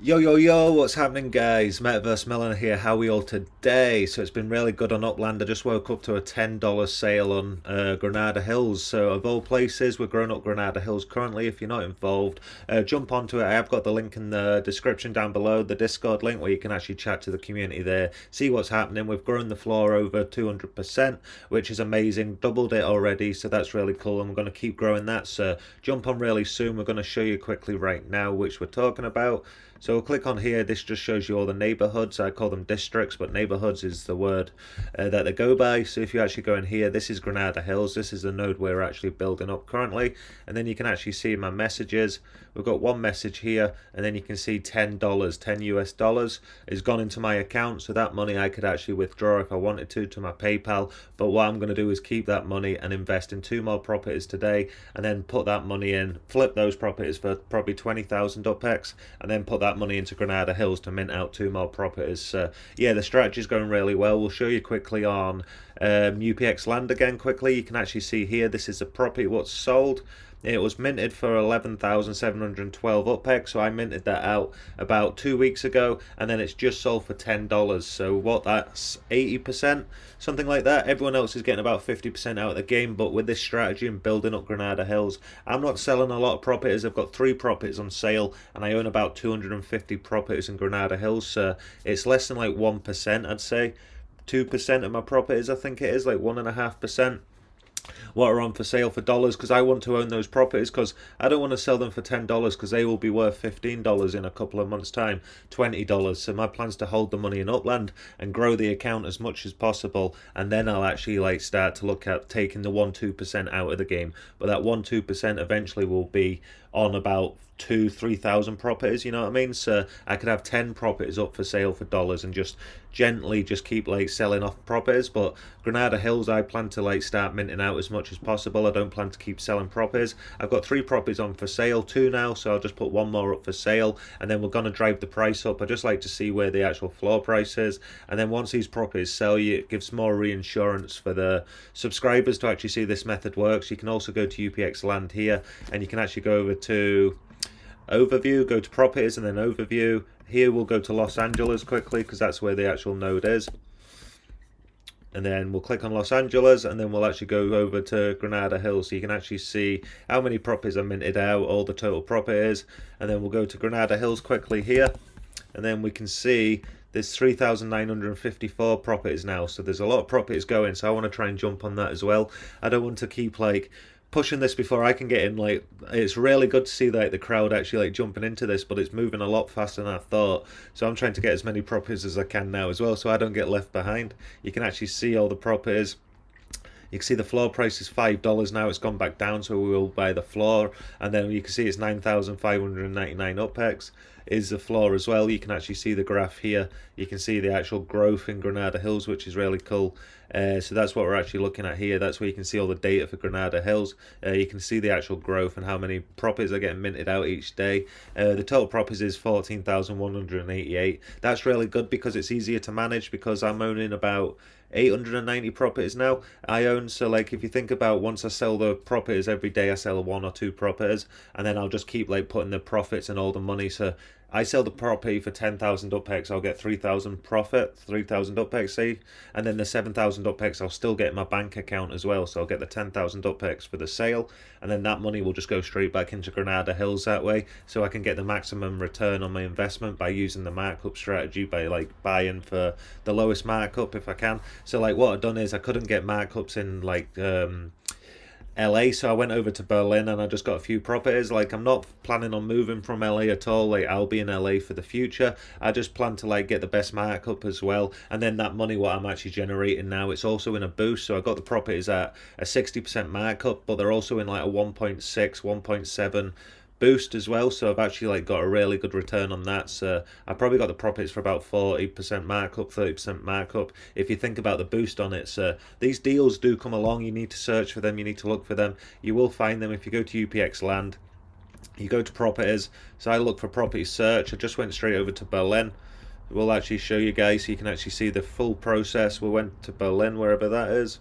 Yo, yo, yo, what's happening, guys? Metaverse Melon here. How are we all today? So it's been really good on Upland. I just woke up to a $10 sale on Granada Hills. So of all places, we're growing up Granada Hills currently. If you're not involved, jump onto it. I have got the link in the description down below, the Discord link where you can actually chat to the community there, see what's happening. We've grown the floor over 200%, which is amazing. Doubled it already, so that's really cool. And we're going to keep growing that. So jump on really soon. We're going to show you quickly right now which we're talking about. So we'll click on here. This just shows you all the neighborhoods. I call them districts, but neighborhoods is the word that they go by. So if you actually go in here, this is Granada Hills. This is the node we're actually building up currently. And then you can actually see my messages. We've got one message here, and then you can see $10, 10 US dollars is gone into my account. So that money I could actually withdraw if I wanted to my PayPal. But what I'm going to do is keep that money and invest in two more properties today, and then put that money in, flip those properties for probably 20,000 UPEX, and then put that money into Granada Hills to mint out two more properties. So yeah, the strategy is going really well. We'll show you quickly on UPX land again quickly. You can actually see here, this is the property what's sold. It was minted for 11,712 UPEX, so I minted that out about 2 weeks ago, and then it's just sold for $10. So what, that's 80%, something like that. Everyone else is getting about 50% out of the game, but with this strategy and building up Granada Hills, I'm not selling a lot of properties. I've got 3 properties on sale, and I own about 250 properties in Granada Hills, so it's less than like 1%, I'd say. 2% of my properties, I think it is, like 1.5%. What are on for sale for dollars, because I want to own those properties, because I don't want to sell them for $10 because they will be worth $15 in a couple of months time, $20. So my plan's to hold the money in Upland and grow the account as much as possible, and then I'll actually like start to look at taking the 1-2% out of the game. But that 1-2% eventually will be on about 2-3,000 properties, you know what I mean? So I could have 10 properties up for sale for dollars and just gently just keep like selling off properties. But Granada Hills, I plan to like start minting out as much as possible. I don't plan to keep selling properties. I've got 3 properties on for sale, 2 now, so I'll just put 1 more up for sale, and then we're going to drive the price up. I just like to see where the actual floor price is, and then once these properties sell, you it gives more reinsurance for the subscribers to actually see this method works. You can also go to UPX land here, and you can actually go over to overview, go to properties, and then overview. Here we'll go to Los Angeles quickly because that's where the actual node is, and then we'll click on Los Angeles, and then we'll actually go over to Granada Hills, so you can actually see how many properties are minted out, all the total properties. And then we'll go to Granada Hills quickly here, and then we can see there's 3,954 properties now, so there's a lot of properties going, so I want to try and jump on that as well. I don't want to keep like pushing this before I can get in. Like, it's really good to see like the crowd actually like jumping into this, but it's moving a lot faster than I thought. So I'm trying to get as many properties as I can now as well, so I don't get left behind. You can actually see all the properties. You can see the floor price is $5 now. It's gone back down, so we will buy the floor. And then you can see it's 9,599 UPEX is the floor as well. You can actually see the graph here. You can see the actual growth in Granada Hills, which is really cool. So that's what we're actually looking at here. That's where you can see all the data for Granada Hills. You can see the actual growth and how many properties are getting minted out each day. The total properties is 14,188. That's really good because it's easier to manage, because I'm owning about 890 properties now I own. So like, if you think about, once I sell the properties every day, I sell 1 or 2 properties, and then I'll just keep like putting the profits and all the money. So I sell the property for 10,000 UPEX, I'll get 3,000 profit, 3,000 UPEX say, and then the 7,000 UPEX I'll still get in my bank account as well. So I'll get the 10,000 UPEX for the sale, and then that money will just go straight back into Granada Hills that way. So I can get the maximum return on my investment by using the markup strategy, by like buying for the lowest markup if I can. So like, what I've done is I couldn't get markups in like LA, so I went over to Berlin and I just got a few properties. Like, I'm not planning on moving from LA at all. Like, I'll be in LA for the future. I just plan to like get the best markup as well, and then that money what I'm actually generating now, it's also in a boost. So I got the properties at a 60% markup, but they're also in like a 1.6 1.7 boost as well. So I've actually like got a really good return on that. So I probably got the profits for about 40% markup, 30% markup if you think about the boost on it. So these deals do come along. You need to search for them, you need to look for them. You will find them if you go to UPX land, you go to properties. So I look for property search. I just went straight over to Berlin. We'll actually show you guys so you can actually see the full process. We went to Berlin, wherever that is.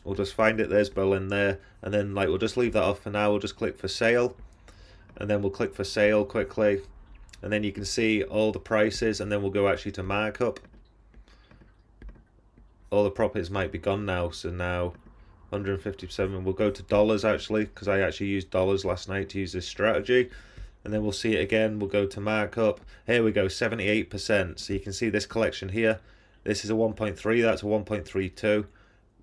We'll just find it. There's Berlin there, and then like we'll just leave that off for now. We'll just click for sale, and then we'll click for sale quickly. and then you can see all the prices, and then we'll go actually to markup. All the properties might be gone now, so now 157. We'll go to dollars actually, because I actually used dollars last night to use this strategy. And then we'll see it again. We'll go to markup. Here we go, 78%. So you can see this collection here. This is a 1.3, that's a 1.32,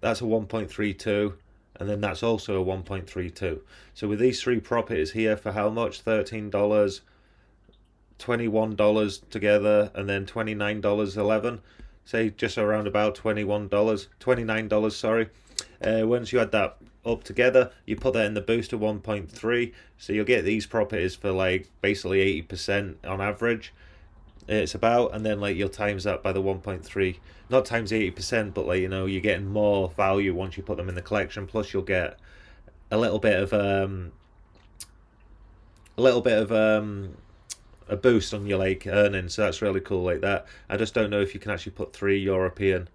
that's a 1.32, and then that's also a 1.32. So with these three properties here, for how much? $13, $21 together, and then $29.11. Say just around about $29, sorry. Once you add that up together, you put that in the booster 1.3, so you'll get these properties for like basically 80% on average. It's about, and then like you'll times that by the 1.3, not times 80%, but like, you know, you're getting more value once you put them in the collection. Plus you'll get a little bit of a boost on your like earnings, so that's really cool like that. I just don't know if you can actually put 3 European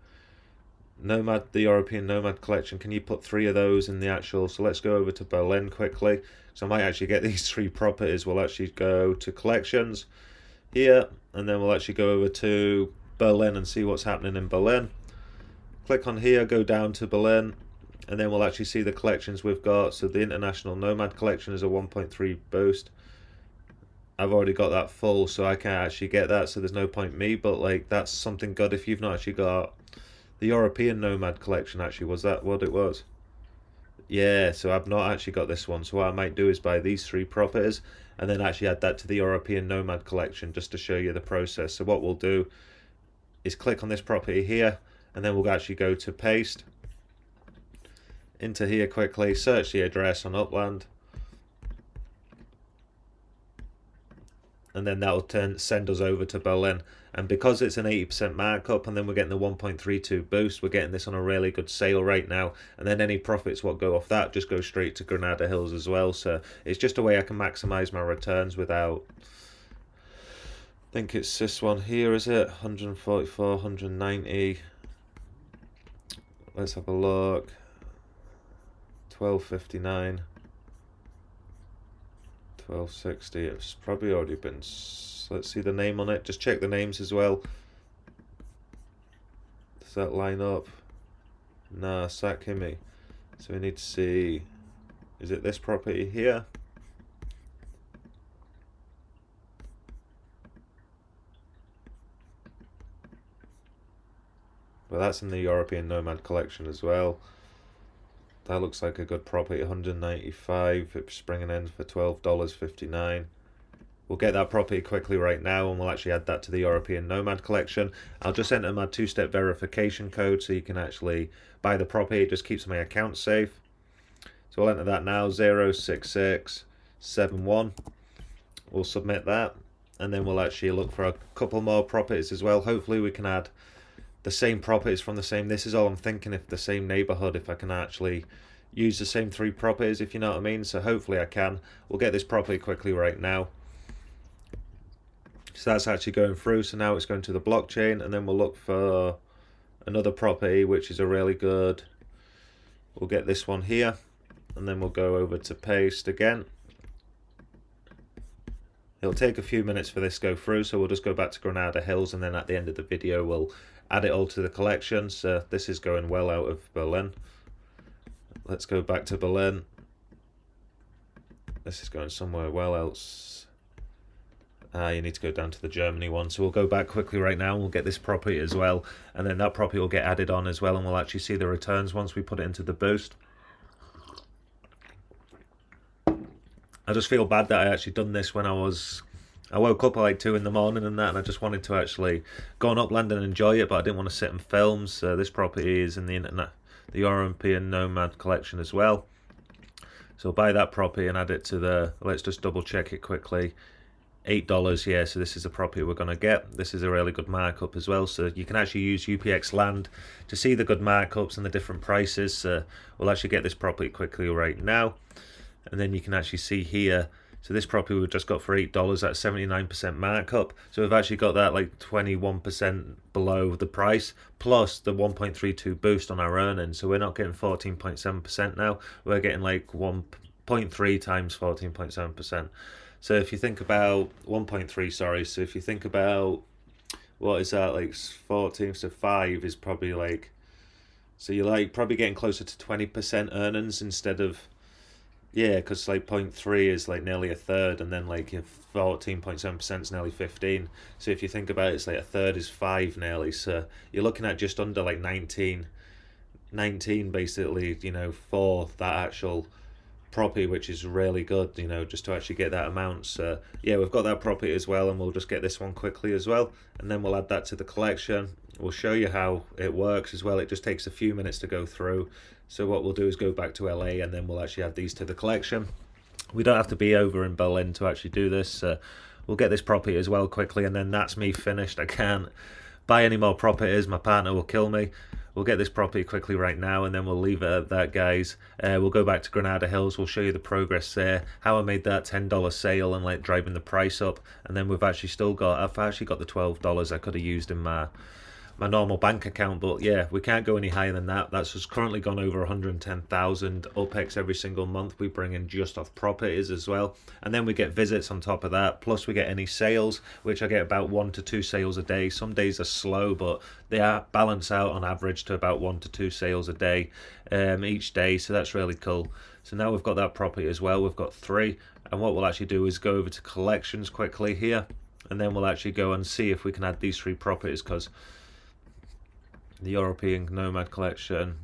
Nomad, the European Nomad collection, can you put 3 of those in the actual? So let's go over to Berlin quickly. So I might actually get these 3 properties. We'll actually go to collections here, and then we'll actually go over to Berlin and see what's happening in Berlin. Click on here, go down to Berlin, and then we'll actually see the collections we've got. So the International Nomad collection is a 1.3 boost. I've already got that full, so I can't actually get that, so there's no point me, but like that's something good if you've not actually got the European Nomad collection. Actually, was that what it was? Yeah, so I've not actually got this one, so what I might do is buy these 3 properties and then actually add that to the European Nomad collection just to show you the process. So what we'll do is click on this property here, and then we'll actually go to paste into here quickly, search the address on Upland, and then that'll send us over to Berlin. And because it's an 80% markup, and then we're getting the 1.32 boost, we're getting this on a really good sale right now. And then any profits what go off that just go straight to Granada Hills as well. So it's just a way I can maximize my returns without, I think it's this one here, is it? 144, 190. Let's have a look. 1259. 1260. It's probably already been. Let's see the name on it. Just check the names as well. Does that line up? Nah, Sakimi. So we need to see. Is it this property here? Well, that's in the European Nomad collection as well. That looks like a good property, 195. It's bringing in for $12.59. We'll get that property quickly right now, and we'll actually add that to the European Nomad collection. I'll just enter my 2-step verification code so you can actually buy the property. It just keeps my account safe. So I'll enter that now, 06671. We'll submit that, and then we'll actually look for a couple more properties as well. Hopefully we can add the same properties from the same, this is all I'm thinking, if the same neighborhood, if I can actually use the same 3 properties, if you know what I mean. So hopefully I can. We'll get this property quickly right now. So that's actually going through. So now it's going to the blockchain, and then we'll look for another property which is a really good, we'll get this one here, and then we'll go over to paste again. It'll take a few minutes for this to go through, so we'll just go back to Granada Hills, and then at the end of the video we'll add it all to the collection. So this is going well out of Berlin. Let's go back to Berlin. This is going somewhere well else. You need to go down to the Germany one. So we'll go back quickly right now, and we'll get this property as well, and then that property will get added on as well, and we'll actually see the returns once we put it into the boost. I just feel bad that I actually done this when I woke up at like 2 in the morning and that, and I just wanted to actually go on Upland and enjoy it, but I didn't want to sit and film. So this property is in the European Nomad collection as well. So buy that property and add it to the, let's just double check it quickly. $8, yeah, so this is the property we're going to get. This is a really good markup as well, so you can actually use UPX Land to see the good markups and the different prices. So we'll actually get this property quickly right now, and then you can actually see here, so this property we've just got for $8, that's 79% markup. So we've actually got that like 21% below the price, plus the 1.32 boost on our earnings. So we're not getting 14.7% now, we're getting like 1.3 times 14.7%. So if you think about 1.3, sorry, so if you think about, what is that, like 14, so 5 is probably like, so you're like probably getting closer to 20% earnings instead of, yeah, because like 0.3 is like nearly a third, and then like your 14.7% is nearly 15. So if you think about it, it's like a third is 5 nearly. So you're looking at just under like 19 basically, for that actual property, which is really good, just to actually get that amount. So yeah, we've got that property as well, and we'll just get this one quickly as well, and then we'll add that to the collection. We'll show you how it works as well. It just takes a few minutes to go through. So what we'll do is go back to LA, and then we'll actually add these to the collection. We don't have to be over in Berlin to actually do this. We'll get this property as well quickly, and then that's me finished. I can't buy any more properties. My partner will kill me. We'll get this property quickly right now, and then we'll leave it at that, guys. We'll go back to Granada Hills. We'll show you the progress there, how I made that $10 sale and like driving the price up. And then I've actually got the $12 I could have used in my normal bank account, but yeah, we can't go any higher than that. That's just currently gone over 110,000 OPEX every single month we bring in just off properties as well. And then we get visits on top of that, plus we get any sales, which I get about 1 to 2 sales a day. Some days are slow, but they are balance out on average to about 1 to 2 sales a day each day, so that's really cool. So now we've got that property as well. We've got 3, and what we'll actually do is go over to collections quickly here, and then we'll actually go and see if we can add these 3 properties, because the European Nomad collection,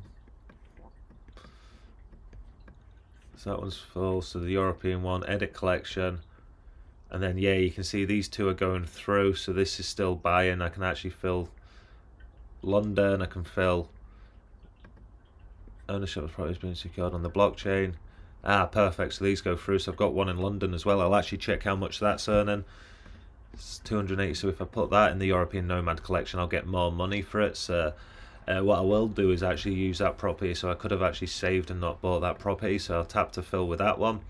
so that one's full. So the European one, edit collection, and then yeah, you can see these 2 are going through. So this is still buying. I can actually fill London. I can fill ownership of properties being secured on the blockchain. Perfect. So these go through. So I've got one in London as well. I'll actually check how much that's earning. It's 280. So if I put that in the European Nomad collection, I'll get more money for it. So what I will do is actually use that property. So I could have actually saved and not bought that property. So I'll tap to fill with that one,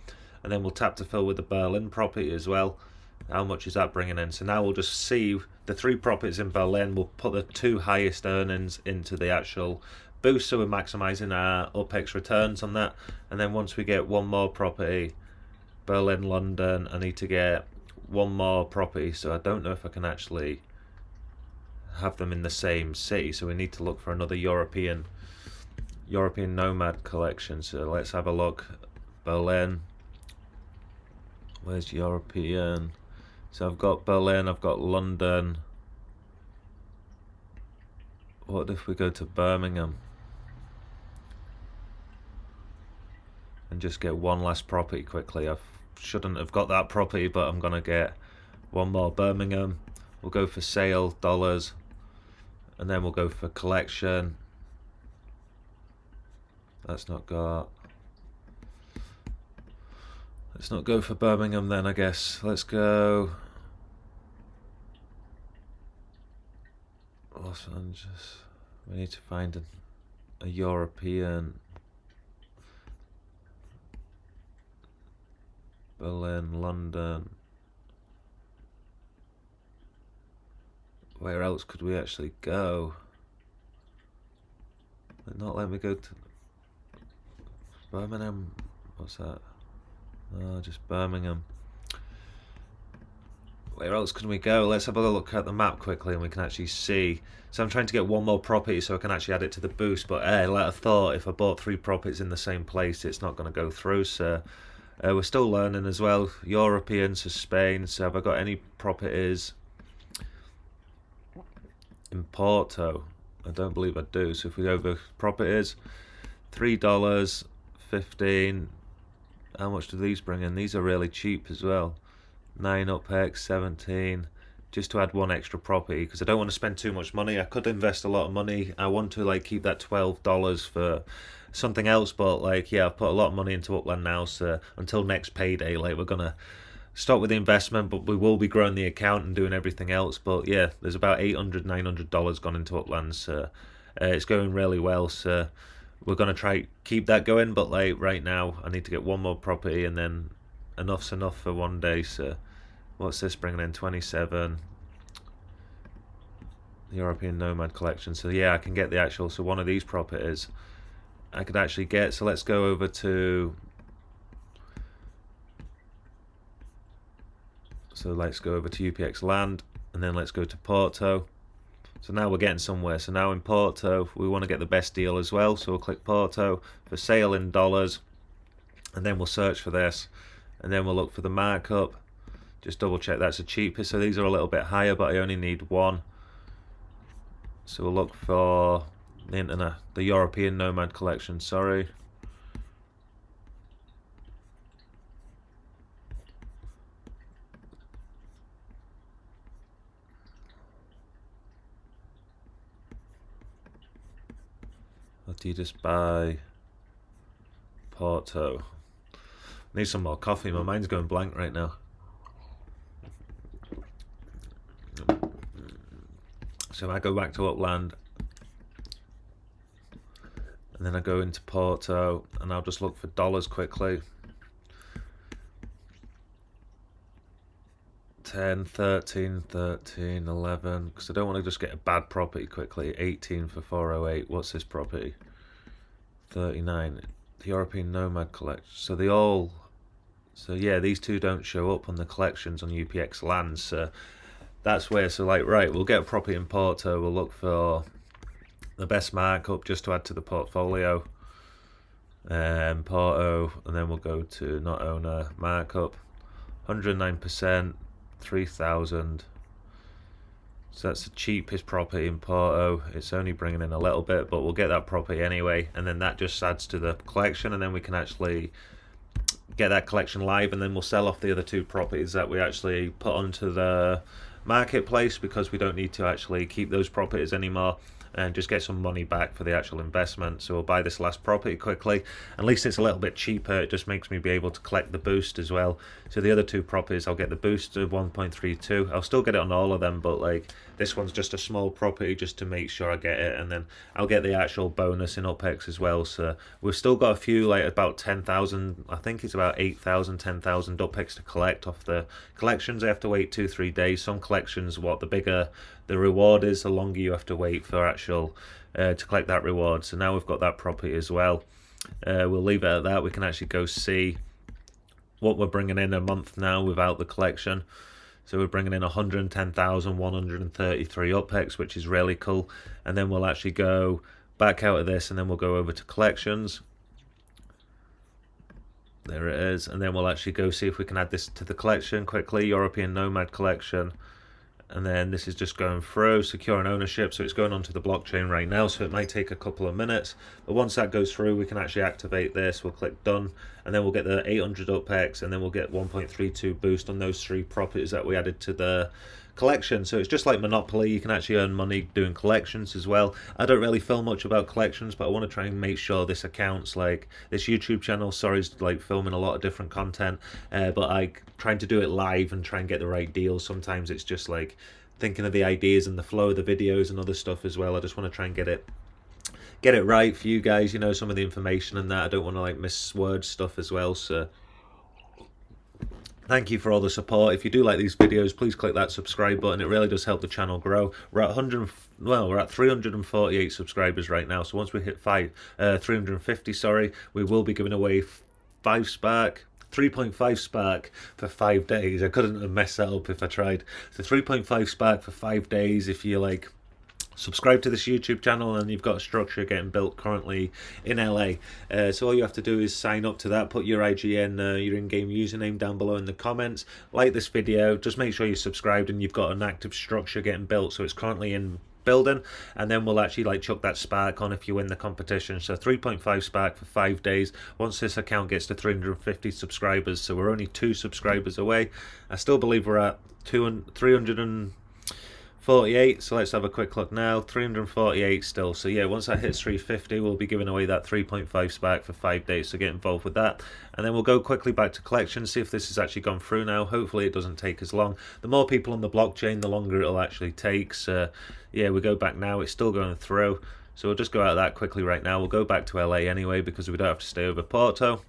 and then we'll tap to fill with the Berlin property as well. How much is that bringing in? So now we'll just see the 3 properties in Berlin. We'll put the 2 highest earnings into the actual boost, so we're maximizing our OPEX returns on that. And then once we get one more property, Berlin, London, I need to get one more property. So I don't know if I can actually have them in the same city, so we need to look for another European Nomad collection. So let's have a look. Berlin, where's European? So I've got Berlin, I've got London. What if we go to Birmingham and just get one last property quickly? I shouldn't have got that property, but I'm gonna get one more. Birmingham, we'll go for sale, dollars, and then we'll go for collection. Let's not go for Birmingham then, I guess. Let's go Los Angeles. We need to find a European. Berlin, London. Where else could we actually go? They're not letting me go to Birmingham. What's that? No, just Birmingham. Where else can we go? Let's have a look at the map quickly, and we can actually see. So I'm trying to get one more property so I can actually add it to the boost, but like I thought, if I bought 3 properties in the same place, it's not going to go through. So we're still learning as well. European, so Spain. So have I got any properties in Porto? I don't believe I do. So if we go over properties, $3, 15. How much do these bring in? These are really cheap as well. 9 UPEX, 17. Just to add one extra property, because I don't want to spend too much money. I could invest a lot of money. I want to like keep that $12 for something else, but like yeah, I've put a lot of money into Upland now, so until next payday, like we're gonna stop with the investment, but we will be growing the account and doing everything else. But yeah, there's about $800-900 gone into Upland, so it's going really well. So we're gonna try keep that going, but like right now I need to get one more property, and then enough's enough for one day. So what's this bringing in? 27. The European Nomad collection. So yeah, I can get the actual, so one of these properties I could actually get. So let's go over to So let's go over to UPX land, and then let's go to Porto. So now we're getting somewhere. So now in Porto, we want to get the best deal as well. So we'll click Porto for sale in dollars, and then we'll search for this, and then we'll look for the markup. Just double check that's the cheapest. So these are a little bit higher, but I only need one. So we'll look for the European Nomad collection, sorry. Adidas by Porto. Need some more coffee, my mind's going blank right now. So I go back to Upland, and then I go into Porto, and I'll just look for dollars quickly. 10, 13, 13, 11, because I don't want to just get a bad property quickly. 18 for 408. What's this property? 39. The European Nomad collection. So they all... So yeah, these two don't show up on the collections on UPX lands. So that's where, so like, right, we'll get a property in Porto. We'll look for the best markup just to add to the portfolio. Porto, and then we'll go to not owner markup. 109%. 3,000. So that's the cheapest property in Porto. It's only bringing in a little bit, but we'll get that property anyway, and then that just adds to the collection, and then we can actually get that collection live, and then we'll sell off the other two properties that we actually put onto the marketplace, because we don't need to actually keep those properties anymore, and just get some money back for the actual investment. So we'll buy this last property quickly. At least it's a little bit cheaper. It just makes me be able to collect the boost as well. So the other two properties, I'll get the boost of 1.32. I'll still get it on all of them, but like this one's just a small property just to make sure I get it, and then I'll get the actual bonus in UPX as well. So we've still got a few, like about 10,000, I think it's about 8,000, 10,000 UPX to collect off the collections. I have to wait 2-3 days. Some collections, the bigger the reward is, the longer you have to wait for actual to collect that reward. So now we've got that property as well. We'll leave it at that. We can actually go see what we're bringing in a month now without the collection. So we're bringing in 110,133 UPX, which is really cool. And then we'll actually go back out of this, and then we'll go over to collections. There it is. And then we'll actually go see if we can add this to the collection quickly. European Nomad collection. And then this is just going through, secure and ownership, so it's going onto the blockchain right now, so it might take a couple of minutes. But once that goes through, we can actually activate this. We'll click done, and then we'll get the 800 UPX, and then we'll get 1.32 boost on those three properties that we added to the collection. So it's just like Monopoly. You can actually earn money doing collections as well. I don't really film much about collections, but I want to try and make sure this account's like this YouTube channel, sorry, is like filming a lot of different content, but I trying to do it live and try and get the right deals. Sometimes it's just like thinking of the ideas and the flow of the videos and other stuff as well. I just want to try and get it right for you guys, you know, some of the information and that. I don't want to like misword stuff as well. So thank you for all the support. If you do like these videos, please click that subscribe button. It really does help the channel grow. We're at 348 subscribers right now. So once we hit 350, sorry, we will be giving away 3.5 Spark for 5 days. I couldn't have messed that up if I tried. So 3.5 Spark for 5 days if you like subscribe to this YouTube channel and you've got a structure getting built currently in LA. So all you have to do is sign up to that, put your IGN, your in-game username down below in the comments, like this video, just make sure you're subscribed and you've got an active structure getting built. So it's currently in building, and then we'll actually like chuck that Spark on if you win the competition. So 3.5 Spark for 5 days once this account gets to 350 subscribers. So we're only 2 subscribers away. I still believe we're at 348, so let's have a quick look now. 348 still. So yeah, once that hits 350, we'll be giving away that 3.5 Spark for 5 days. So get involved with that, and then we'll go quickly back to collection, see if this has actually gone through now. Hopefully it doesn't take as long. The more people on the blockchain, the longer it'll actually take. So yeah, we go back now. It's still going through, so we'll just go out of that quickly right now. We'll go back to LA anyway because we don't have to stay over Porto.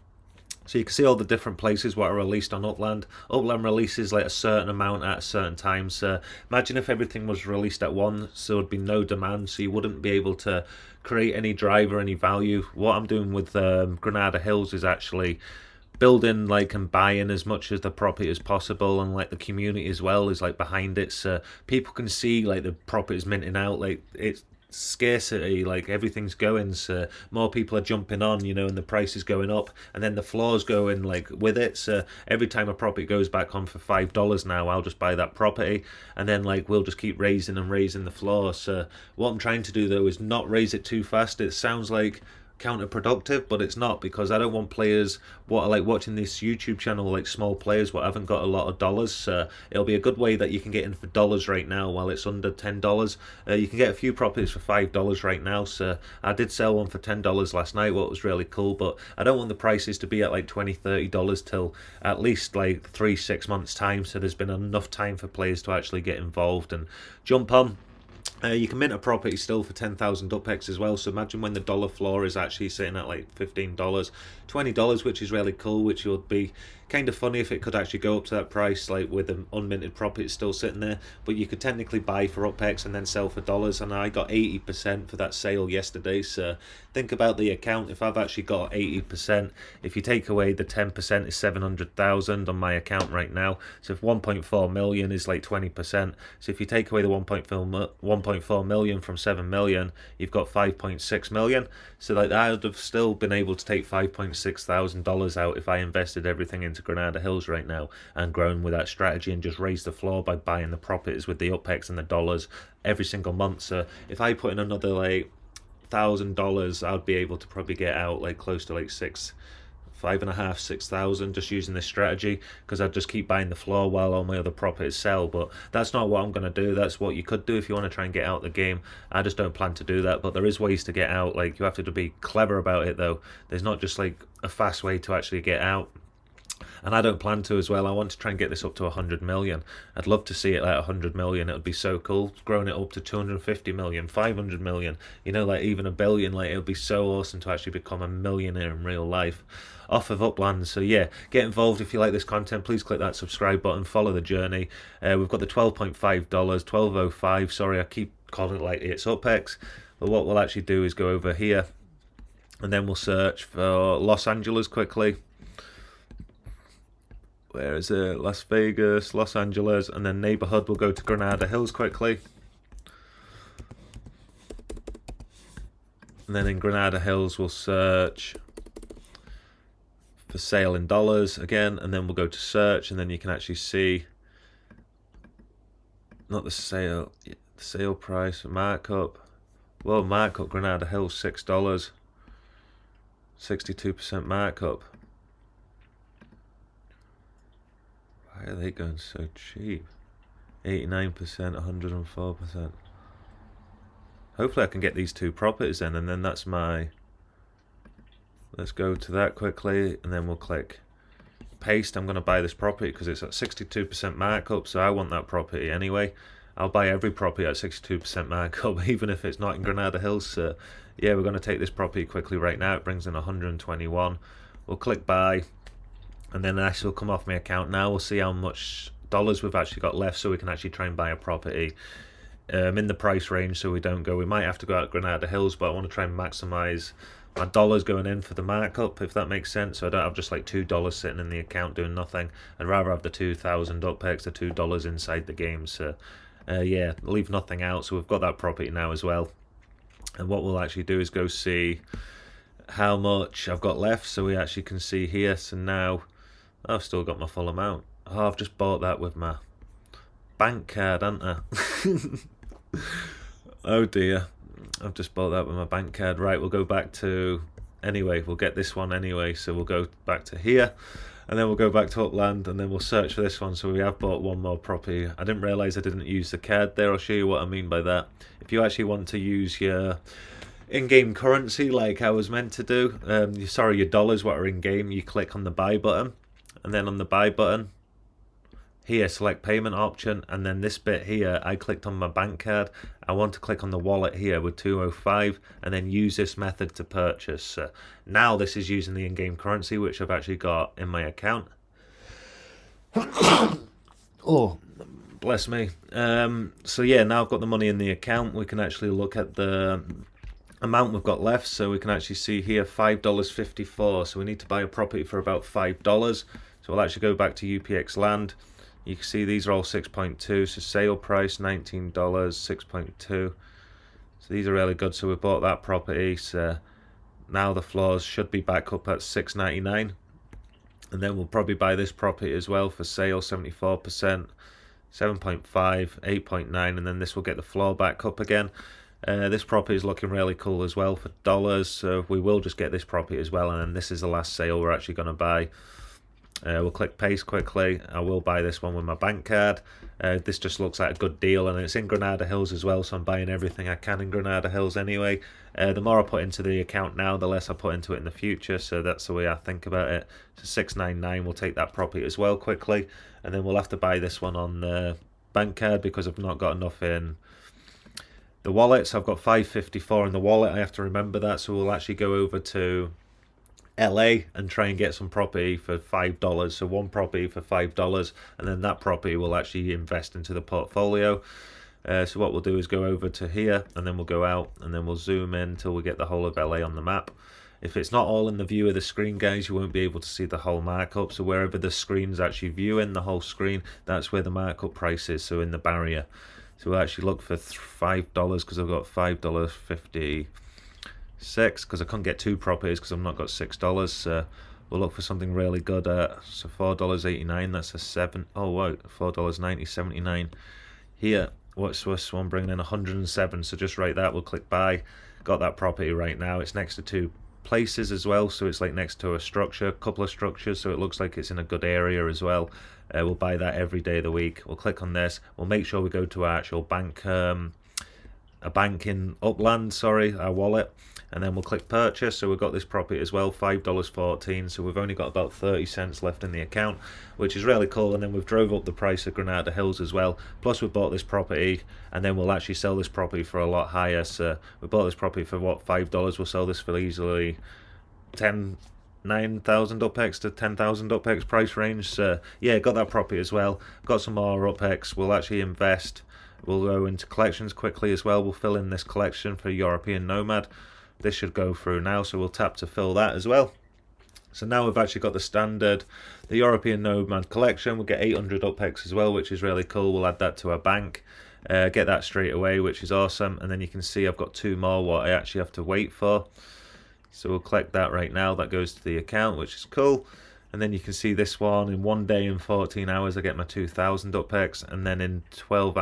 So you can see all the different places what are released on Upland. Upland releases like a certain amount at a certain time. So imagine if everything was released at once, there would be no demand, so you wouldn't be able to create any drive or any value. What I'm doing with Granada Hills is actually building like and buying as much as the property as possible, and like the community as well is like behind it, so people can see like the properties minting out, like it's scarcity, like everything's going, so more people are jumping on, you know, and the price is going up, and then the floor's going like with it, so every time a property goes back on for $5 now, I'll just buy that property, and then like we'll just keep raising and raising the floor. So what I'm trying to do though is not raise it too fast. It sounds like counterproductive, but it's not, because I don't want players what are like watching this YouTube channel, like small players what haven't got a lot of dollars. So it'll be a good way that you can get in for dollars right now while it's under $10. You can get a few properties for $5 right now, so I did sell one for $10 last night, what was really cool, but I don't want the prices to be at like $20-30 till at least like 3-6 months time, so there's been enough time for players to actually get involved and jump on. You can mint a property still for 10,000 UPEX as well, so imagine when the dollar floor is actually sitting at like $15, $20, which is really cool, which would be kind of funny if it could actually go up to that price, like with an unminted property still sitting there, but you could technically buy for UPEX and then sell for dollars, and I got 80% for that sale yesterday. So think about the account, if I've actually got 80%, if you take away the 10% is 700,000 on my account right now, so if 1.4 million is like 20%, so if you take away the 1.4 million from 7 million, you've got 5.6 million, so like I would have still been able to take $5.6 thousand out if I invested everything into Granada Hills right now and grown with that strategy and just raised the floor by buying the properties with the UPEX and the dollars every single month. So if I put in another like $1,000, I'd be able to probably get out like close to like 5.5, 6,000 just using this strategy, because I just keep buying the floor while all my other properties sell. But that's not what I'm going to do. That's what you could do if you want to try and get out the game. I just don't plan to do that, but there is ways to get out. Like you have to be clever about it though. There's not just like a fast way to actually get out, and I don't plan to as well. I want to try and get this up to 100 million. I'd love to see it like 100 million. It would be so cool. Growing it up to 250 million, 500 million, you know, like even $1 billion. Like it would be so awesome to actually become a millionaire in real life off of Upland. So yeah, get involved if you like this content. Please click that subscribe button, follow the journey. We've got the $12.5, $12.05, sorry, I keep calling it like it's UPEX, but what we'll actually do is go over here and then we'll search for Los Angeles quickly. Where is it? Las Vegas, Los Angeles, and then neighborhood, we'll go to Granada Hills quickly. And then in Granada Hills, we'll search for sale in dollars again, and then we'll go to search, and then you can actually see, not the sale price, markup. Well, markup, Granada Hills, $6. 62% markup. Why are they going so cheap? 89%, 104%. Hopefully I can get these two properties in, and then that's my... Let's go to that quickly, and then we'll click paste. I'm going to buy this property because it's at 62% markup, so I want that property anyway. I'll buy every property at 62% markup, even if it's not in Granada Hills. So yeah, we're going to take this property quickly right now. It brings in 121. We'll click buy, and then this will come off my account. Now we'll see how much dollars we've actually got left, so we can actually try and buy a property in the price range, so we don't go, we might have to go out Granada Hills, but I want to try and maximize my dollars going in for the markup, if that makes sense, so I don't have just like $2 sitting in the account doing nothing. I'd rather have the 2,000 UPEX, the $2 inside the game. So yeah, leave nothing out. So we've got that property now as well, and what we'll actually do is go see how much I've got left, so we actually can see here. So now I've still got my full amount. Oh, I've just bought that with my bank card, haven't I? Oh dear, I've just bought that with my bank card. Right, we'll go back to, anyway, we'll get this one anyway, so we'll go back to here, and then we'll go back to Upland, and then we'll search for this one. So we have bought one more property. I didn't realise I didn't use the card there. I'll show you what I mean by that. If you actually want to use your in-game currency like I was meant to do, your dollars what are in-game, you click on the buy button, and then on the buy button here, select payment option, and then this bit here, I clicked on my bank card. I want to click on the wallet here with 205, and then use this method to purchase. Now this is using the in-game currency, which I've actually got in my account. Oh, bless me. So yeah, now I've got the money in the account. We can actually look at the amount we've got left. So we can actually see here $5.54. So we need to buy a property for about $5. So we'll actually go back to UPX land. You can see these are all 6.2. So sale price $19, 6.2. So these are really good. So we bought that property. So now the floors should be back up at $6.99. And then we'll probably buy this property as well for sale, 74%, 7.5, 8.9, and then this will get the floor back up again. This property is looking really cool as well for dollars, so we will just get this property as well, and then this is the last sale we're actually going to buy. We'll click paste quickly. I will buy this one with my bank card. This just looks like a good deal, and it's in Granada Hills as well, so I'm buying everything I can in Granada Hills anyway. The more I put into the account now, the less I put into it in the future, so that's the way I think about it. So $6.99, we'll take that property as well quickly, and then we'll have to buy this one on the bank card because I've not got enough in the wallet. So I've got $5.54 in the wallet. I have to remember that, so we'll actually go over to LA and try and get some property for $5. So one property for $5, and then that property will actually invest into the portfolio. So what we'll do is go over to here, and then we'll go out, and then we'll zoom in until we get the whole of LA on the map. If it's not all in the view of the screen, guys, you won't be able to see the whole markup. So wherever the screen's actually viewing the whole screen, that's where the markup price is, so in the barrier. So we'll actually look for $5 because I've got $5.56 because I couldn't get two properties because I've not got $6. So we'll look for something really good at, so $4.89, that's a 7, oh wow, $4.90, 79. Here, what's this one bringing in? 107, so just write that, we'll click buy. Got that property right now. It's next to two places as well, so it's like next to a structure, a couple of structures, so it looks like it's in a good area as well. We'll buy that every day of the week. We'll click on this, we'll make sure we go to our actual bank, a bank in Upland, sorry, our wallet, and then we'll click purchase. So we've got this property as well, $5.14, so we've only got about 30 cents left in the account, which is really cool. And then we've drove up the price of Granada Hills as well, plus we bought this property, and then we'll actually sell this property for a lot higher. So we bought this property for what, $5, we'll sell this for easily 9,000 UPX to 10,000 UPX price range. So yeah, got that property as well, got some more UPX. We'll actually invest. We'll go into collections quickly as well. We'll fill in this collection for European Nomad. This should go through now, so we'll tap to fill that as well. So now we've actually got the standard, the European Nomad collection. We'll get 800 UPX as well, which is really cool. We'll add that to our bank, get that straight away, which is awesome. And then you can see I've got two more what I actually have to wait for. So we'll collect that right now. That goes to the account, which is cool. And then you can see this one, in 1 day and 14 hours I get my 2,000 UPX, and then in 12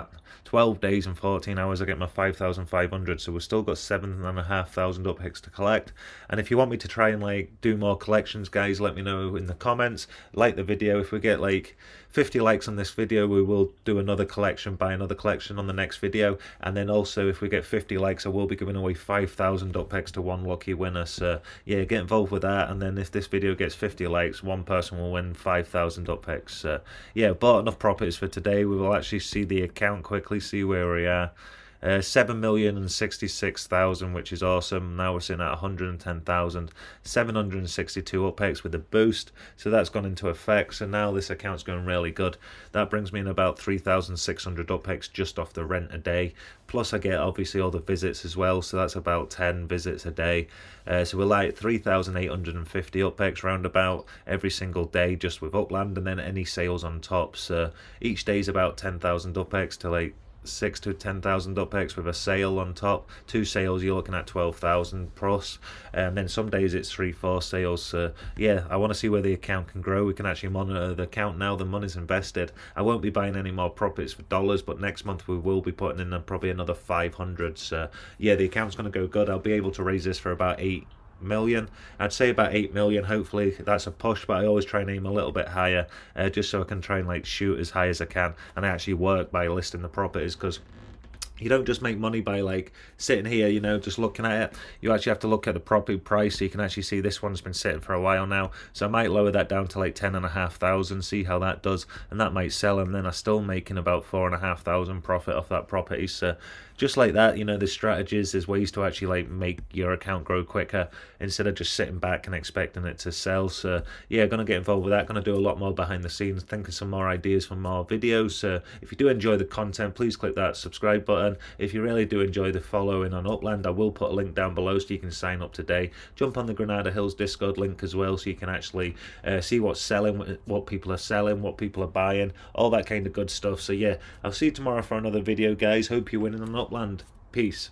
days and 14 hours I get my 5,500. So we've still got 7,500 UPX to collect. And if you want me to try and like do more collections, guys, let me know in the comments. Like the video. If we get like 50 likes on this video, we will do another collection, buy another collection on the next video. And then also if we get 50 likes, I will be giving away 5,000 UPX to one lucky winner. So yeah, get involved with that. And then if this video gets 50 likes, one person will win 5,000 UPX. So yeah, bought enough properties for today. We will actually see the account quickly, see where we are. 7,066,000, which is awesome. Now we're sitting at 110,762 UPX with a boost, so that's gone into effect. So now this account's going really good. That brings me in about 3,600 UPX just off the rent a day. Plus I get obviously all the visits as well, so that's about 10 visits a day. So we're like 3,850 UPX roundabout every single day just with Upland, and then any sales on top. So each day is about 10,000 UPX to like 6,000 to 10,000 UPX with a sale on top. 2 sales, you're looking at 12,000 plus, and then some days it's 3-4 sales. So yeah, I want to see where the account can grow. We can actually monitor the account now. The money's invested. I won't be buying any more properties for dollars, but next month we will be putting in probably another 500. So yeah, the account's going to go good. I'll be able to raise this for about 8 million. I'd say about 8 million. Hopefully that's a push, but I always try and aim a little bit higher, just so I can try and like shoot as high as I can, and I actually work by listing the properties, because you don't just make money by like sitting here, you know, just looking at it. You actually have to look at the property price. So you can actually see this one's been sitting for a while now, so I might lower that down to like 10,500, see how that does, and that might sell, and then I'm still making about 4,500 profit off that property. So just like that, you know, there's strategies, there's ways to actually like make your account grow quicker instead of just sitting back and expecting it to sell. So yeah, gonna get involved with that, gonna do a lot more behind the scenes, think of some more ideas for more videos. So if you do enjoy the content, please click that subscribe button. And if you really do enjoy the following on Upland, I will put a link down below so you can sign up today. Jump on the Granada Hills Discord link as well, so you can actually see what's selling, what people are selling, what people are buying, all that kind of good stuff. So yeah, I'll see you tomorrow for another video, guys. Hope you're winning on Upland. Peace.